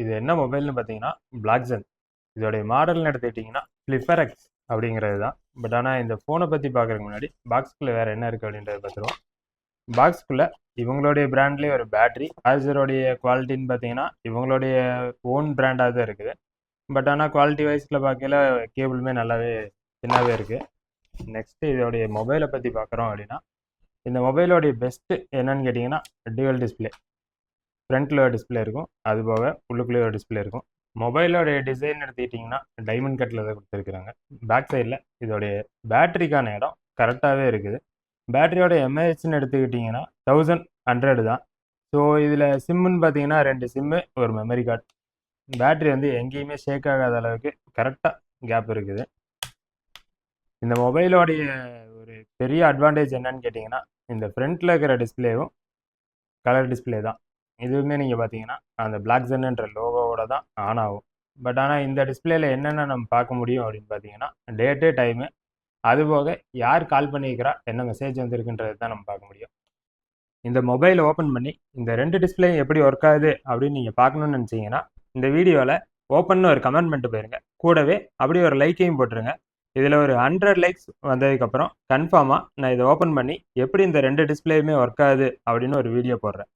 இது என்ன மொபைல்னு பார்த்தீங்கன்னா பிளாக்ஸன். இதோடைய மாடல்னு எடுத்துக்கிட்டிங்கன்னா ஃப்ளிப்பரெக்ஸ் அப்படிங்கிறது தான். பட் ஆனால் இந்த ஃபோனை பற்றி பார்க்குறதுக்கு முன்னாடி பாக்ஸ்குள்ளே வேறு என்ன இருக்குது அப்படின்றத பார்த்துருவோம். பாக்ஸ்குள்ளே இவங்களுடைய பிராண்ட்லேயே ஒரு பேட்ரி, சார்ஜருடைய குவாலிட்டின்னு பார்த்தீங்கன்னா இவங்களுடைய ஓன் பிராண்டாக தான் இருக்குது. பட் ஆனால் குவாலிட்டி வைஸில் பார்க்கல கேபிளுமே நல்லாவே சின்னவே இருக்குது. நெக்ஸ்ட்டு இதோடைய மொபைலை பற்றி பார்க்குறோம் அப்படின்னா, இந்த மொபைலோடைய பெஸ்ட்டு என்னன்னு கேட்டிங்கன்னா டியூவல் டிஸ்பிளே. ஃப்ரண்ட்டில் ஒரு டிஸ்பிளே இருக்கும், அது போக உள்ளுக்குள்ளேயே ஒரு டிஸ்பிளே இருக்கும். மொபைலோடைய டிசைன் எடுத்துக்கிட்டிங்கன்னா டைமண்ட் கட்டில் தான் கொடுத்துருக்குறாங்க. பேக் சைடில் இதோடைய பேட்டரிக்கான இடம் கரெக்டாகவே இருக்குது. பேட்டரியோட எம்ஏஹெச்னு எடுத்துக்கிட்டிங்கன்னா 1100 தான். ஸோ இதில் சிம்முன்னு பார்த்தீங்கன்னா 2 சிம்மு, ஒரு மெமரி கார்டு. பேட்டரி வந்து எங்கேயுமே ஷேக் ஆகாத அளவுக்கு கரெக்டாக கேப் இருக்குது. இந்த மொபைலோடைய ஒரு பெரிய அட்வான்டேஜ் என்னன்னு கேட்டிங்கன்னா, இந்த ஃப்ரண்ட்டில் இருக்கிற டிஸ்பிளேவும் கலர் டிஸ்பிளே தான். இதுவுமே நீங்கள் பார்த்தீங்கன்னா அந்த பிளாக்ஸன்ன்ற லோகோவோட தான் ஆன் ஆகும். பட் ஆனால் இந்த டிஸ்பிளேல என்னென்ன நம்ம பார்க்க முடியும் அப்படின்னு பார்த்தீங்கன்னா, டேட்டு, டைமு, அதுபோக யார் கால் பண்ணியிருக்கிறா, என்ன மெசேஜ் வந்திருக்குன்றது தான் நம்ம பார்க்க முடியும். இந்த மொபைலை ஓப்பன் பண்ணி இந்த 2 டிஸ்பிளேயும் எப்படி ஒர்க் ஆகுது அப்படின்னு நீங்கள் பார்க்கணுன்னு நினச்சிங்கன்னா, இந்த வீடியோவில் ஓப்பன்னு ஒரு கமெண்ட் பண்ணிட்டு போயிருங்க. கூடவே அப்படியே ஒரு லைக்கையும் போட்டுருங்க. இதில் ஒரு 100 லைக்ஸ் வந்ததுக்கப்புறம் கன்ஃபார்மாக நான் இதை ஓப்பன் பண்ணி எப்படி இந்த 2 டிஸ்பிளேயுமே ஒர்க் ஆகுது அப்படின்னு ஒரு வீடியோ போடுறேன்.